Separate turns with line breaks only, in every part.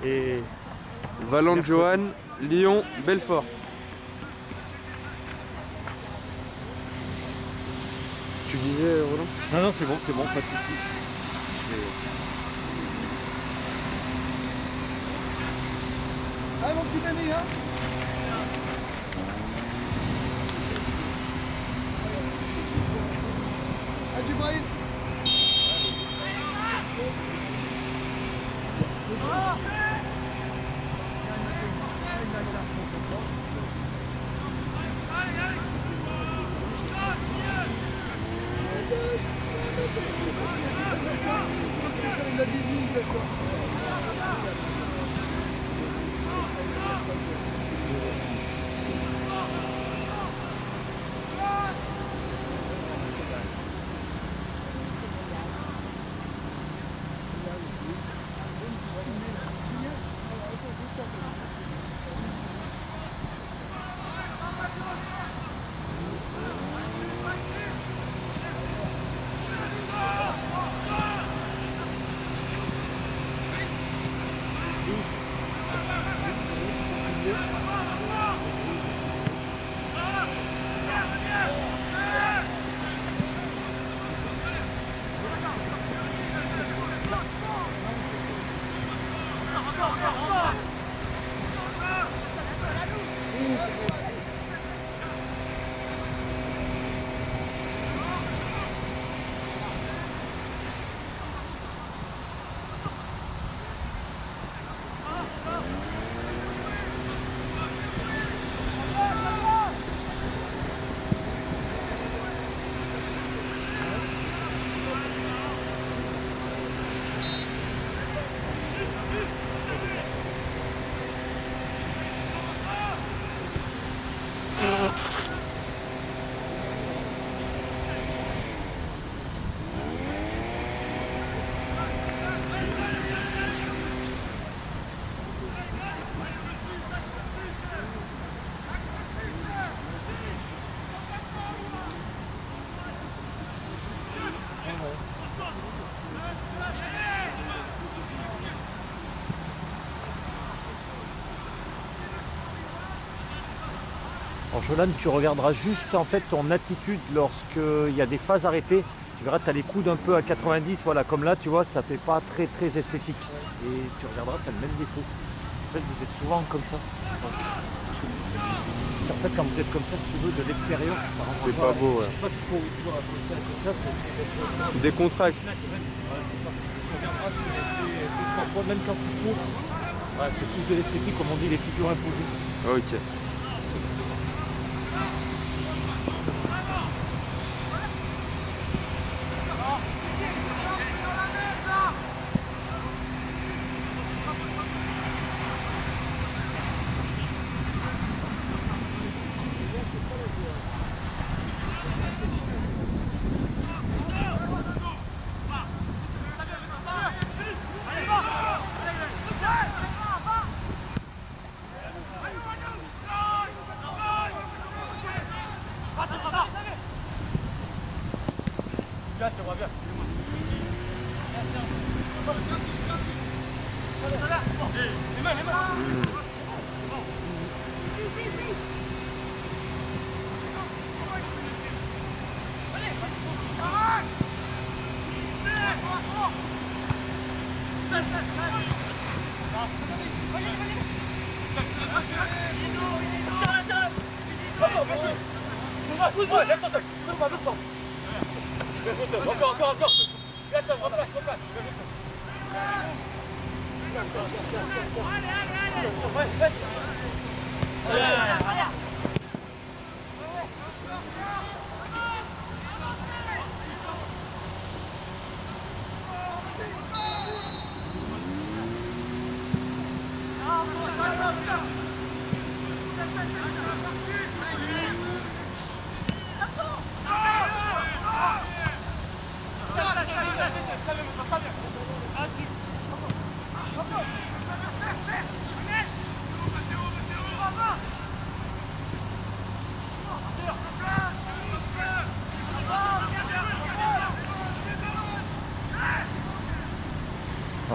Et
Valente-Joanne, Lyon, Belfort. Tu disais, Roland?
non, non, c'est bon, pas de soucis. Je vais...
Allez mon petit Denis, hein. Allez Djibril. Il a dit oui, il fait quoi.
Alors Jolan, tu regarderas juste en fait ton attitude lorsqu'il y a des phases arrêtées. Tu verras, tu as les coudes un peu à 90, voilà, comme là, tu vois, ça fait pas très esthétique. Et tu regarderas, tu as le même défaut. En fait, vous êtes souvent comme ça. En fait, quand vous êtes comme ça, si tu veux, de l'extérieur, ça rend
C'est pas beau, ouais.
Je sais pas qu'il faut toujours comme ça, parce que
Décontracte.
naturel. Voilà, c'est ça. Tu regarderas ce que j'ai fait 2-3 fois, même quand tu cours. Voilà, c'est plus de l'esthétique, comme on dit, les figures imposées.
Ok.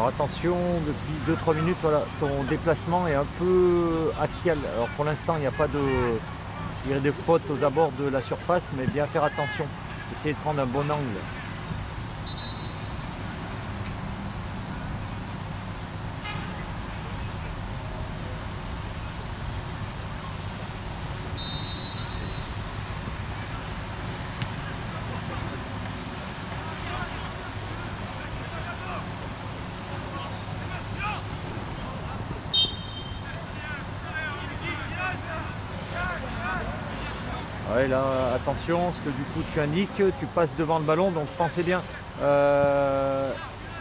Alors attention, depuis 2-3 minutes, voilà, ton déplacement est un peu axial. Alors pour l'instant, il n'y a pas de, je dirais, de fautes aux abords de la surface, mais bien faire attention. Essayez de prendre un bon angle. Ouais, là, attention, ce que du coup tu indiques, tu passes devant le ballon, donc pensez bien.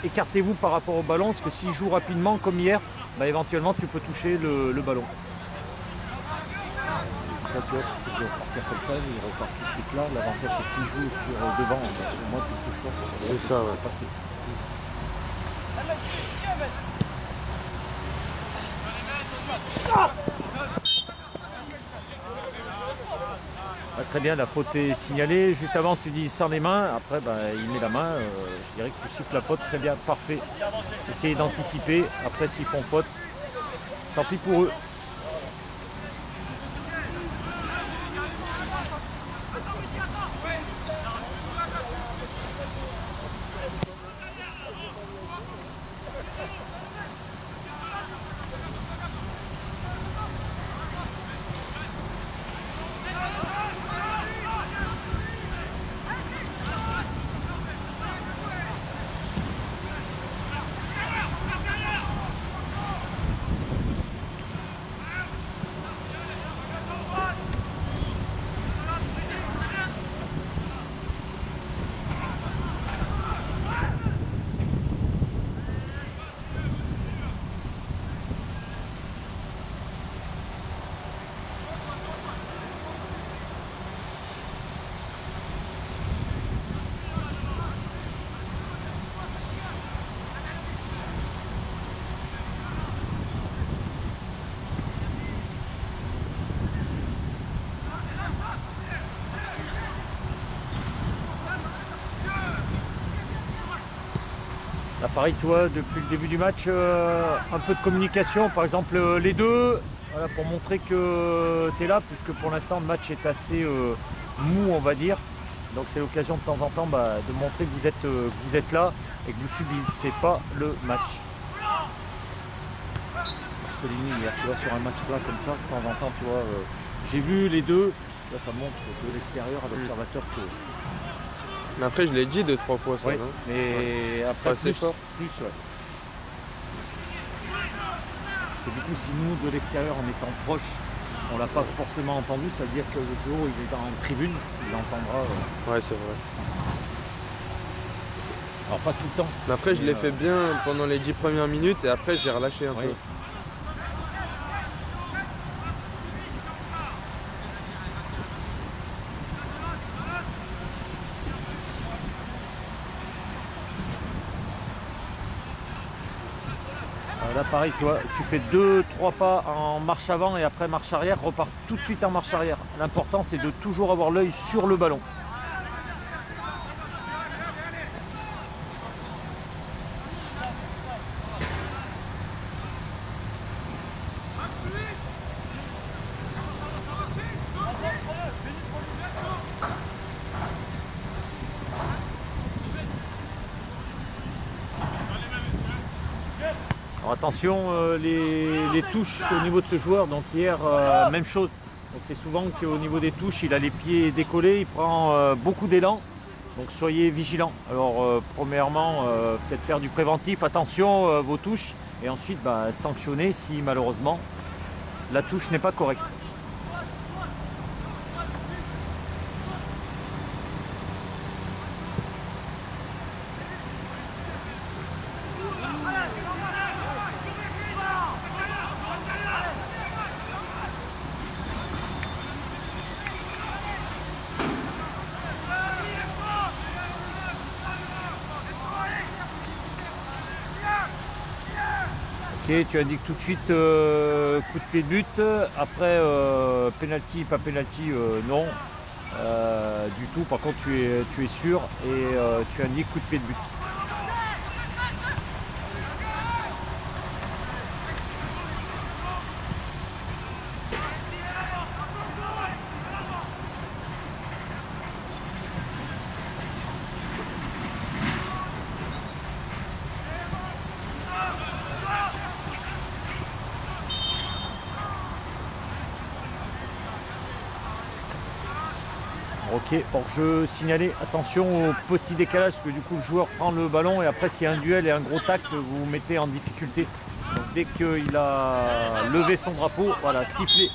Écartez-vous par rapport au ballon, parce que s'il joue rapidement, comme hier, bah, éventuellement tu peux toucher le ballon. Là, tu vois, tu peux partir comme ça, il repart tout de suite là. L'avantage c'est que s'il joue sur devant, bah, au moins tu ne touches pas.
C'est ça,
ce qui
ouais.
s'est passé. Ah, très bien, la faute est signalée. Juste avant, tu dis sans les mains. Après, bah, il met la main. Je dirais que tu siffles la faute. Très bien, parfait. Essayez d'anticiper. Après, s'ils font faute, tant pis pour eux. Là, pareil, tu vois, depuis le début du match, un peu de communication, par exemple les deux, voilà, pour montrer que tu es là, puisque pour l'instant le match est assez mou, on va dire. Donc c'est l'occasion de temps en temps de montrer que vous êtes là et que vous subissez pas le match. Je te l'ai mis hier, tu vois, sur un match plat comme ça, de temps en temps, tu vois, j'ai vu les deux, là ça montre de l'extérieur à l'observateur que...
Mais après, je l'ai dit 2-3 fois ça,
Ouais,
non?
mais après
Pas assez
plus,
fort.
ouais. Et du coup, si nous, de l'extérieur, en étant proche, on l'a pas forcément entendu, ça veut dire que le jour où il est dans une tribune, il entendra.
Ouais, c'est vrai.
Alors pas tout le temps.
Mais après, je
Mais,
l'ai fait bien pendant les 10 premières minutes et après, j'ai relâché un
ouais.
peu.
Là, pareil, tu fais 2-3 pas en marche avant et après marche arrière, repars tout de suite en marche arrière. L'important, c'est de toujours avoir l'œil sur le ballon. Alors attention, les touches au niveau de ce joueur, donc hier, même chose. Donc c'est souvent qu'au niveau des touches, il a les pieds décollés, il prend beaucoup d'élan. Donc soyez vigilants. Alors premièrement, peut-être faire du préventif, attention vos touches, et ensuite sanctionner si malheureusement la touche n'est pas correcte. Ok, tu indiques tout de suite coup de pied de but. Après, penalty, pas penalty, non. Du tout, par contre tu es sûr et tu indiques coup de pied de but. Ok, hors-jeu signalé, attention au petit décalage parce que du coup le joueur prend le ballon et après s'il y a un duel et un gros tacle, vous vous mettez en difficulté. Donc, dès qu'il a levé son drapeau, voilà, sifflé.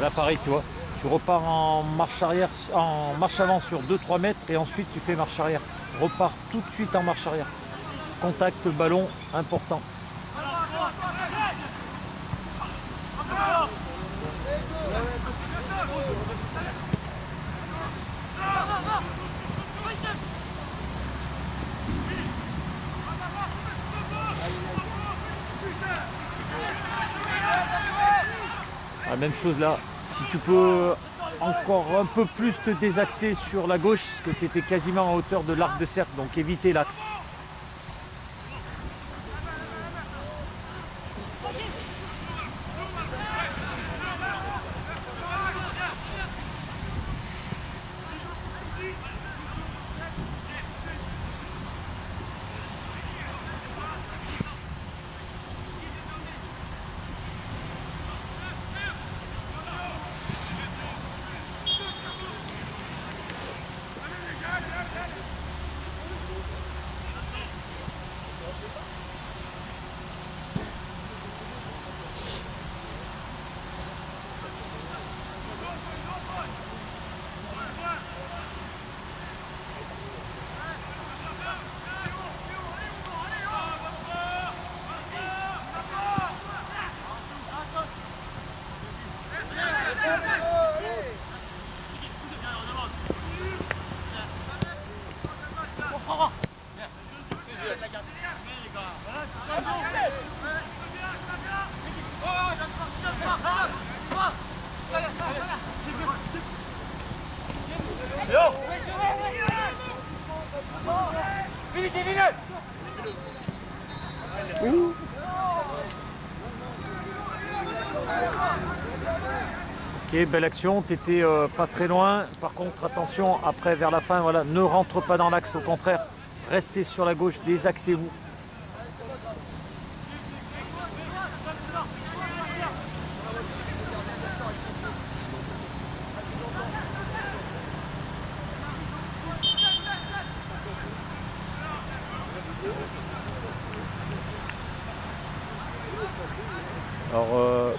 Là pareil, tu vois, tu repars en marche arrière, en marche avant sur 2-3 mètres et ensuite tu fais marche arrière. Repars tout de suite en marche arrière. Contact ballon important. La même chose là, si tu peux encore un peu plus te désaxer sur la gauche, parce que tu étais quasiment à hauteur de l'arc de cercle, donc éviter l'axe. Ok, belle action, t'étais pas très loin. Par contre, attention, après vers la fin, voilà, ne rentre pas dans l'axe, au contraire, restez sur la gauche, désaxez-vous. Alors,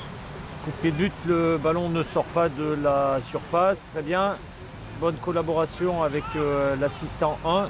coup de pied de but, le ballon ne sort pas de la surface, très bien. Bonne collaboration avec l'assistant 1.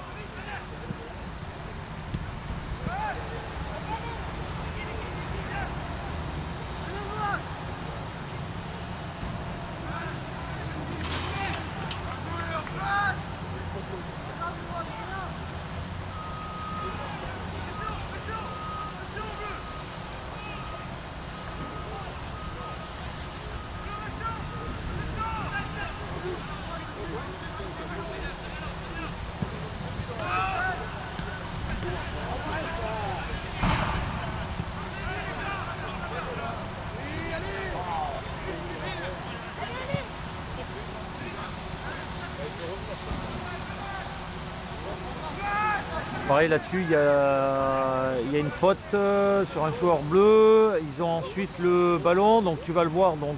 Pareil là-dessus, il y a une faute sur un joueur bleu. Ils ont ensuite le ballon, donc tu vas le voir. Donc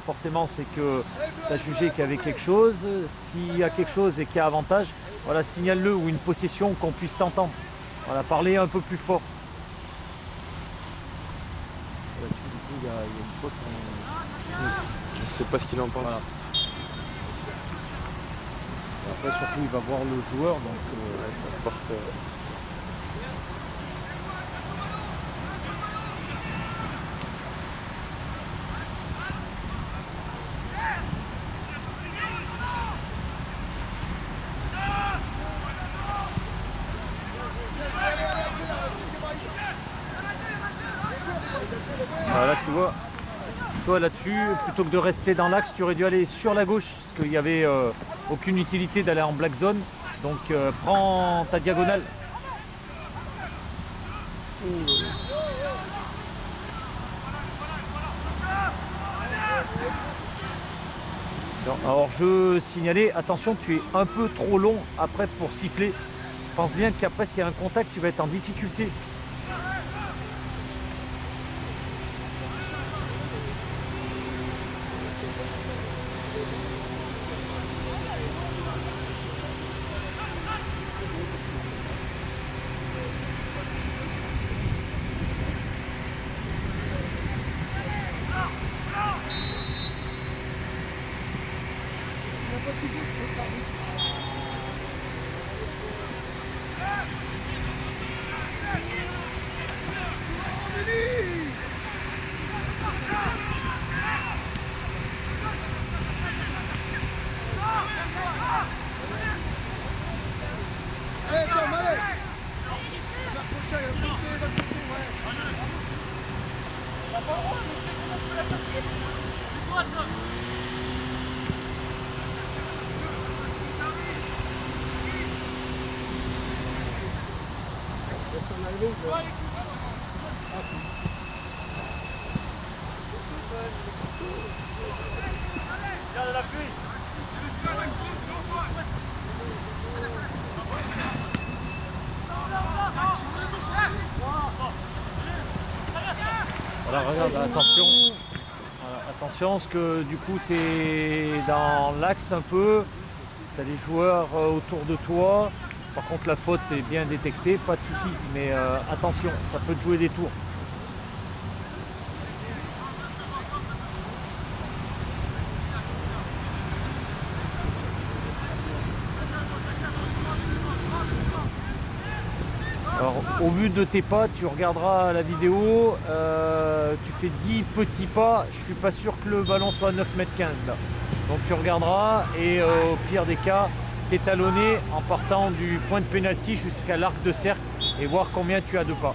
forcément, c'est que tu as jugé qu'il y avait quelque chose. S'il y a quelque chose et qu'il y a avantage, voilà, signale-le ou une possession qu'on puisse t'entendre. Voilà, parler un peu plus fort. Là-dessus, du coup, il y a une faute.
Je ne sais pas ce qu'il en pense.
Voilà. Après, surtout, il va voir le joueur, donc
Ça porte.
vois. Toi là-dessus, plutôt que de rester dans l'axe, tu aurais dû aller sur la gauche, parce qu'il n'y avait aucune utilité d'aller en black zone. Donc prends ta diagonale. Alors je signalais, attention, tu es un peu trop long après pour siffler. Pense bien qu'après s'il y a un contact, tu vas être en difficulté.
Allez, Tom, allez. Va accrocher, va accrocher, ouais.
Voilà, regarde, attention. Voilà, attention, parce que du coup, tu es dans l'axe un peu. Tu as des joueurs autour de toi. Par contre, la faute est bien détectée, pas de souci. Mais attention, ça peut te jouer des tours. Alors, au vu de tes pas, tu regarderas la vidéo, tu fais 10 petits pas, je suis pas sûr que le ballon soit à 9,15 m là. Donc tu regarderas et au pire des cas, t'étalonner en partant du point de pénalty jusqu'à l'arc de cercle et voir combien tu as de pas.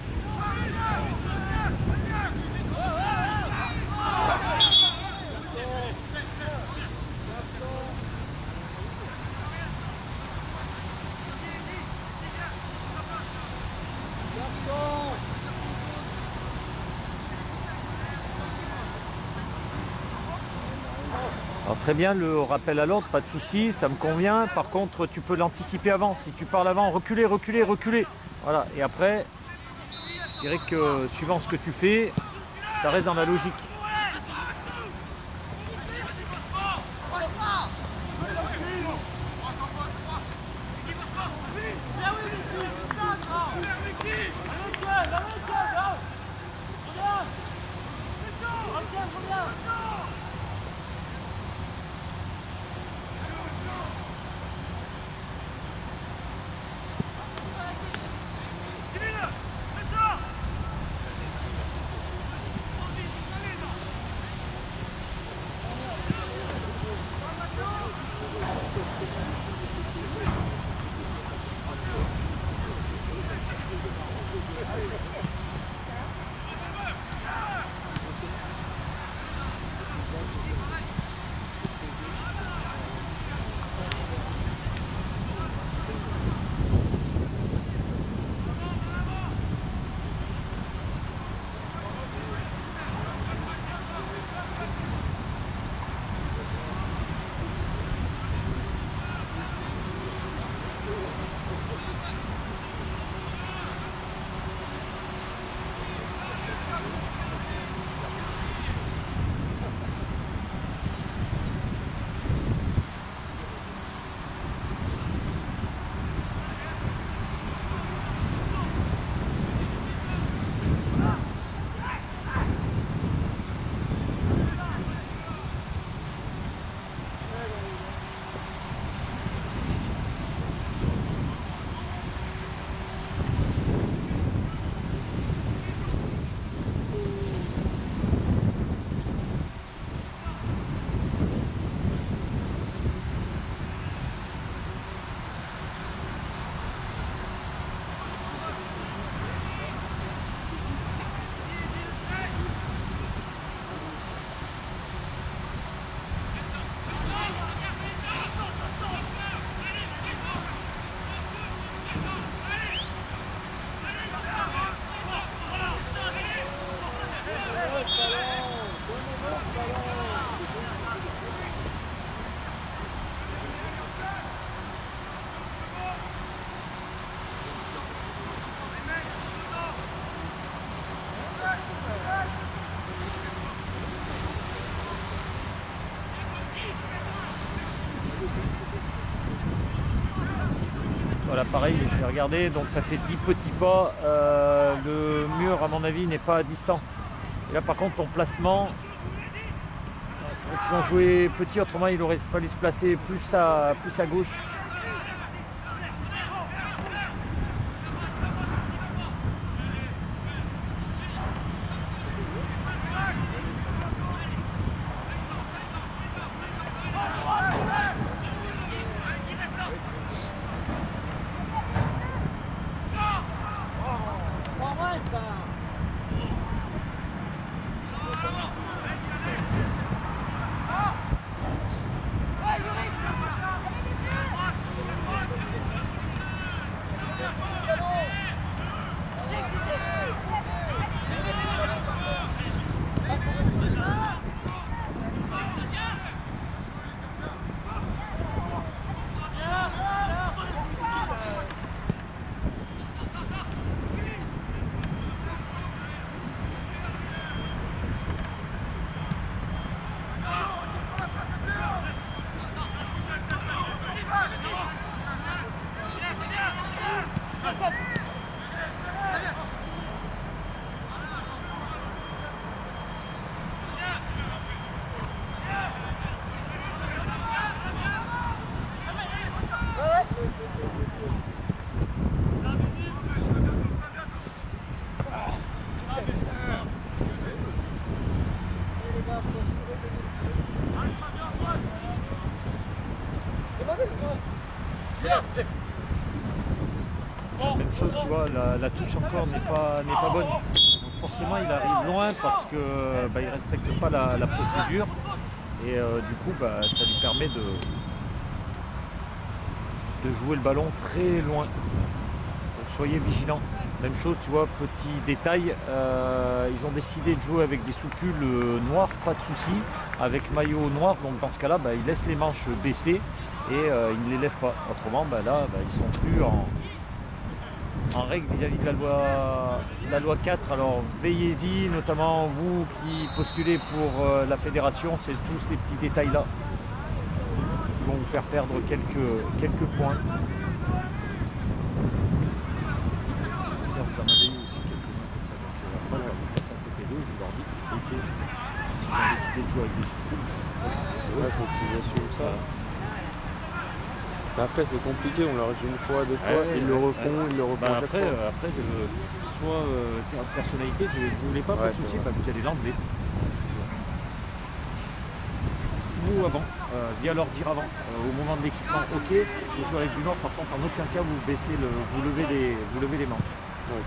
Alors très bien, le rappel à l'ordre, pas de souci, ça me convient. Par contre, tu peux l'anticiper avant. Si tu pars l'avant, reculer, reculer, reculer. Voilà, et après, je dirais que suivant ce que tu fais, ça reste dans la logique. Voilà, pareil, je vais regarder, donc ça fait 10 petits pas. Le mur, à mon avis, n'est pas à distance. Et là, par contre, ton placement, c'est vrai qu'ils ont joué petit, autrement, il aurait fallu se placer plus à gauche. Même chose, tu vois, la touche encore n'est pas bonne. Donc forcément, il arrive loin parce que il respecte pas la procédure. Et du coup, ça lui permet de jouer le ballon très loin. Donc soyez vigilants. Même chose, tu vois, petit détail, ils ont décidé de jouer avec des soupules noires, pas de souci, avec maillot noir. Donc dans ce cas-là, ils laissent les manches baissées et ils ne les lèvent pas. Autrement, là, ils sont plus en règle vis-à-vis de la loi 4. Alors veillez-y, notamment vous qui postulez pour la fédération, c'est tous ces petits détails-là qui vont vous faire perdre quelques points. Vous en avez eu aussi quelques-uns comme ça, donc après, on passe à côté d'eux, vous leur dites, laissez, si vous avez décidé de jouer avec des soucoupes,
Ouais, faut qu'ils assument ça. Mais après, c'est compliqué, on leur dit une fois, deux fois, ils le refont chaque
après,
fois.
soit personnalité, vous ne voulez pas, pas de
Ouais,
souci,
c'est vrai.
vous allez l'enlever. Ou avant, via leur dire avant, au moment de l'équipement, ok, les joueurs avec du Nord, par contre, en aucun cas vous levez les manches.
Ouais.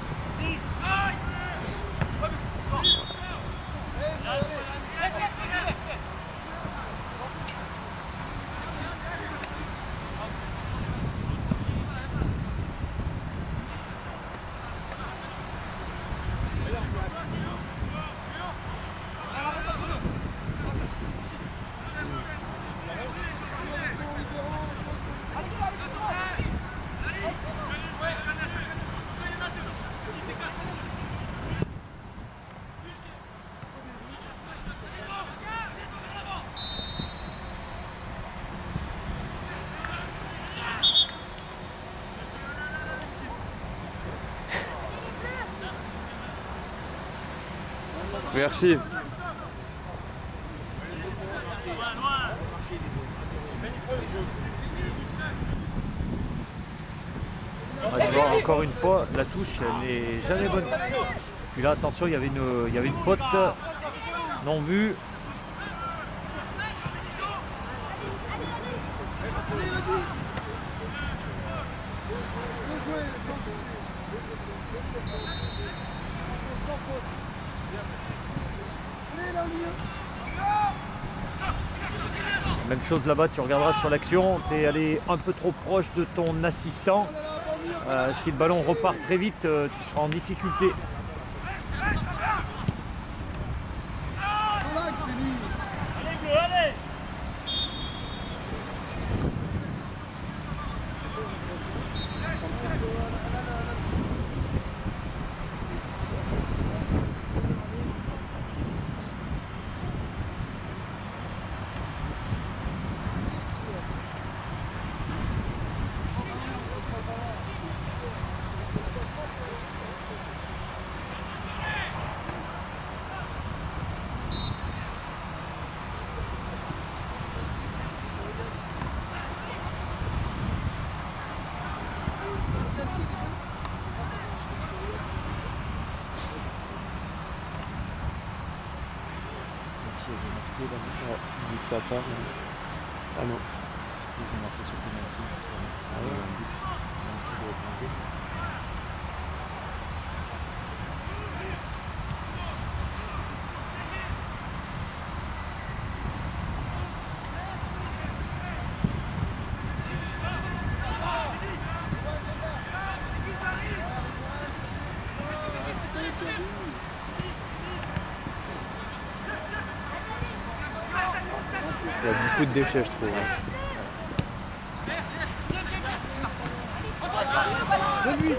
Merci.
Tu vois, encore une fois, la touche, elle n'est jamais bonne. Puis là, attention, il y avait une faute non vue. Même chose là-bas, tu regarderas sur l'action, tu es allé un peu trop proche de ton assistant. Si le ballon repart très vite, tu seras en difficulté.
celle-ci déjà.
Celle-ci, elle est marquée là.
Ouais, vu que ça part. Ah non.
Ils ont marqué sur penalty.
Ah ouais.
Ça doit être marqué.
Il y a beaucoup de déchets, je trouve.
Donne-lui.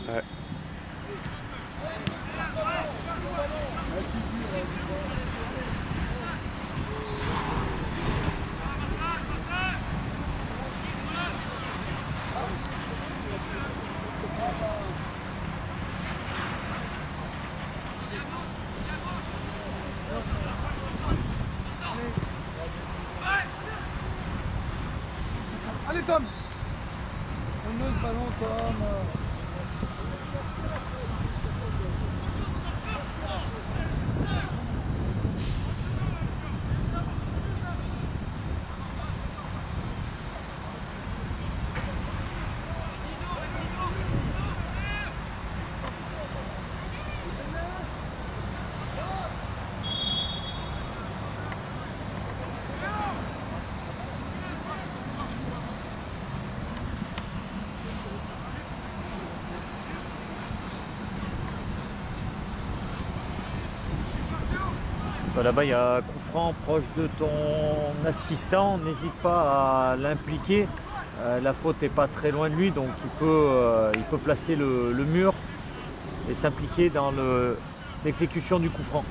Ouais.
Allez Tom. Donne-nous ce ballon Tom.
Là-bas, il y a un coup franc proche de ton assistant. N'hésite pas à l'impliquer. La faute n'est pas très loin de lui, donc il peut placer le mur et s'impliquer dans l'exécution du coup franc.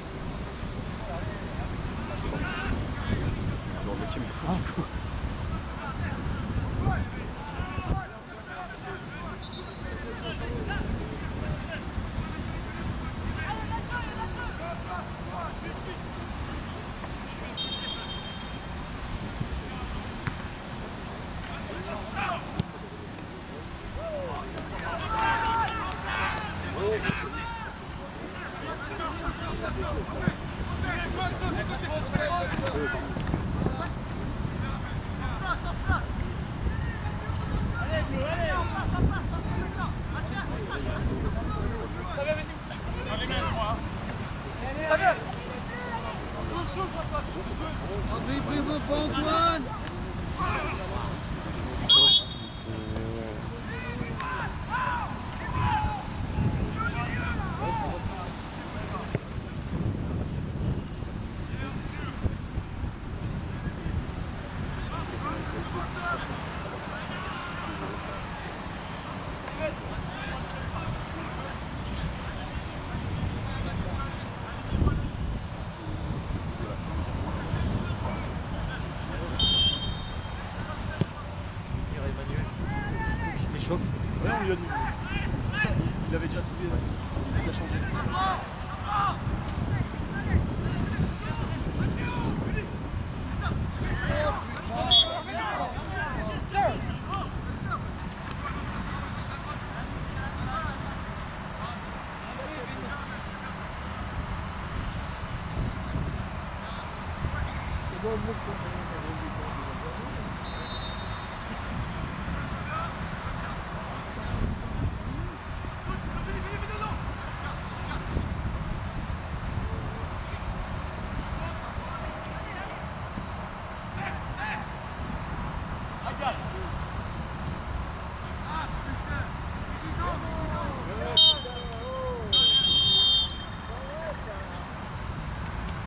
André, bravo pas Antoine.
Qui s'échauffe.
Ouais, on lui a dit. Il avait déjà tout il a changé.
C'est bon,